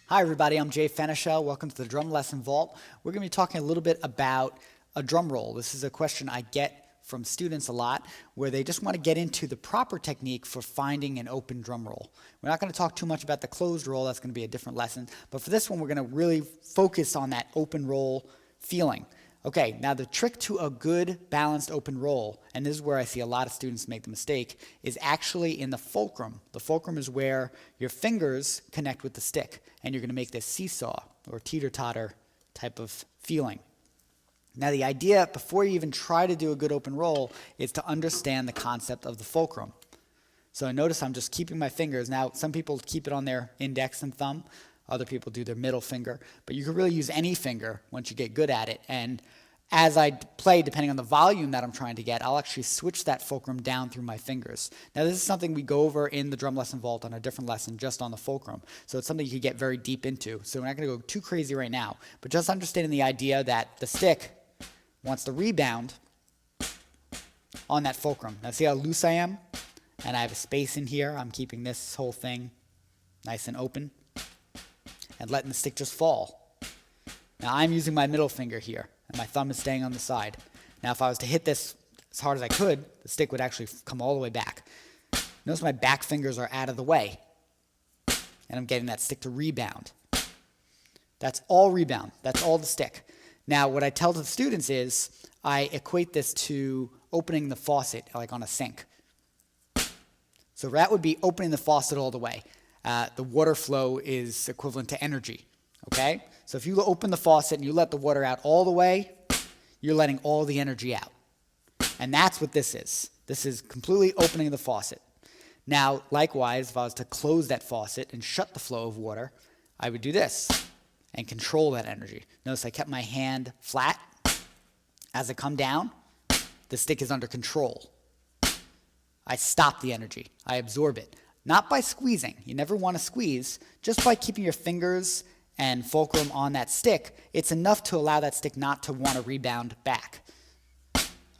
Hi everybody, I'm Jay Fenichel. Welcome to the Drum Lesson Vault. We're going to be talking a little bit about a drum roll. This is a question I get from students a lot where they just want to get into the proper technique for finding an open drum roll. We're not going to talk too much about the closed roll, that's going to be a different lesson, but for this one we're going to really focus on that open roll feeling. Okay, now the trick to a good balanced open roll, and this is where I see a lot of students make the mistake, is actually in the fulcrum. The fulcrum is where your fingers connect with the stick, and you're going to make this seesaw or teeter-totter type of feeling. Now the idea, before you even try to do a good open roll, is to understand the concept of the fulcrum. So notice I'm just keeping my fingers. Now some people keep it on their index and thumb. Other people do their middle finger, but you can really use any finger once you get good at it. And as I play, depending on the volume that I'm trying to get, I'll actually switch that fulcrum down through my fingers. Now this is something we go over in the Drum Lesson Vault on a different lesson just on the fulcrum. So it's something you can get very deep into. So we're not going to go too crazy right now, but just understanding the idea that the stick wants to rebound on that fulcrum. Now see how loose I am? And I have a space in here. I'm keeping this whole thing nice and open and letting the stick just fall. Now I'm using my middle finger here, and my thumb is staying on the side. Now if I was to hit this as hard as I could, the stick would actually come all the way back. Notice my back fingers are out of the way, and I'm getting that stick to rebound. That's all rebound. That's all the stick. Now what I tell the students is, I equate this to opening the faucet, like on a sink. So that would be opening the faucet all the way. The water flow is equivalent to energy, okay? So if you open the faucet and you let the water out all the way, you're letting all the energy out. And that's what this is. This is completely opening the faucet. Now, likewise, if I was to close that faucet and shut the flow of water, I would do this and control that energy. Notice I kept my hand flat. As I come down, the stick is under control. I stop the energy. I absorb it. Not by squeezing. You never want to squeeze. Just by keeping your fingers and fulcrum on that stick, it's enough to allow that stick not to want to rebound back.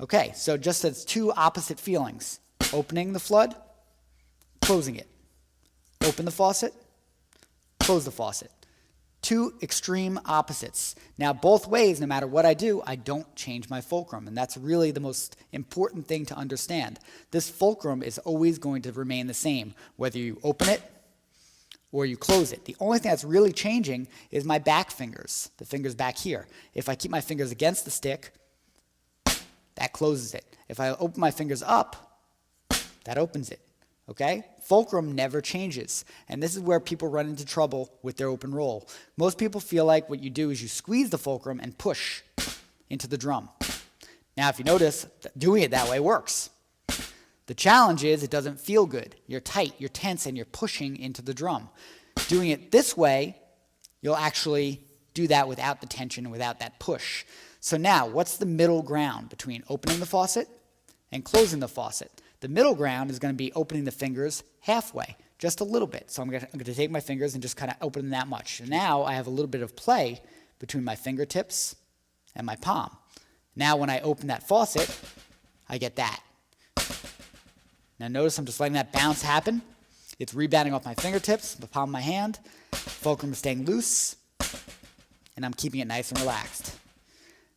Okay, so just as two opposite feelings. Opening the flood, closing it. Open the faucet, close the faucet. Two extreme opposites. Now both ways, no matter what I do, I don't change my fulcrum, and that's really the most important thing to understand. This fulcrum is always going to remain the same, whether you open it or you close it. The only thing that's really changing is my back fingers, the fingers back here. If I keep my fingers against the stick, that closes it. If I open my fingers up, that opens it. Okay? Fulcrum never changes. And this is where people run into trouble with their open roll. Most people feel like what you do is you squeeze the fulcrum and push into the drum. Now, if you notice, doing it that way works. The challenge is it doesn't feel good. You're tight, you're tense, and you're pushing into the drum. Doing it this way, you'll actually do that without the tension and without that push. So now, what's the middle ground between opening the faucet and closing the faucet? The middle ground is going to be opening the fingers halfway, just a little bit. So I'm going to take my fingers and just kind of open them that much. And now I have a little bit of play between my fingertips and my palm. Now when I open that faucet, I get that. Now notice I'm just letting that bounce happen. It's rebounding off my fingertips, the palm of my hand. Fulcrum is staying loose, and I'm keeping it nice and relaxed.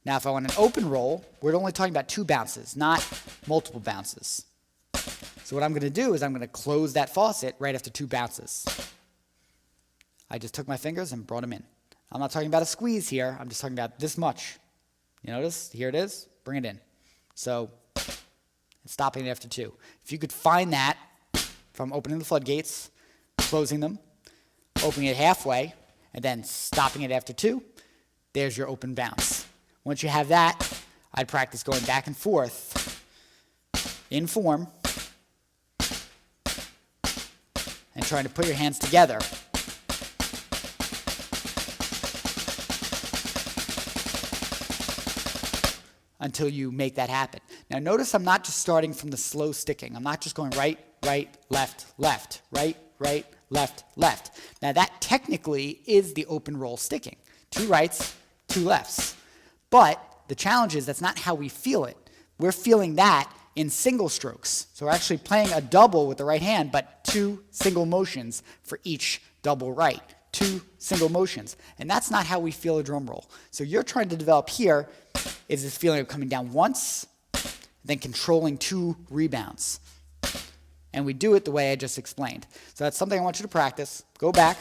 Now if I want an open roll, we're only talking about 2 bounces, not multiple bounces. So what I'm going to do is I'm going to close that faucet right after 2 bounces. I just took my fingers and brought them in. I'm not talking about a squeeze here. I'm just talking about this much. You notice? Here it is. Bring it in. So stopping it after 2. If you could find that from opening the floodgates, closing them, opening it halfway, and then stopping it after 2, there's your open bounce. Once you have that, I'd practice going back and forth in form and trying to put your hands together until you make that happen. Now notice I'm not just starting from the slow sticking. I'm not just going right, right, left, left, right, right, left, left. Now that technically is the open roll sticking. 2 rights, 2 lefts. But the challenge is that's not how we feel it. We're feeling that in single strokes. So we're actually playing a double with the right hand, but 2 single motions for each double right. 2 single motions. And that's not how we feel a drum roll. So you're trying to develop here is this feeling of coming down once, then controlling 2 rebounds. And we do it the way I just explained. So that's something I want you to practice. Go back,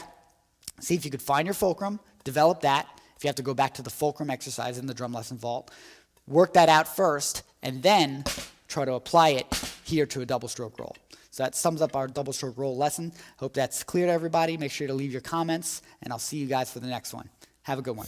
see if you could find your fulcrum, develop that. If you have to go back to the fulcrum exercise in the drum lesson vault, work that out first, and then try to apply it here to a double stroke roll. So that sums up our double stroke roll lesson. Hope that's clear to everybody. Make sure to leave your comments, and I'll see you guys for the next one. Have a good one.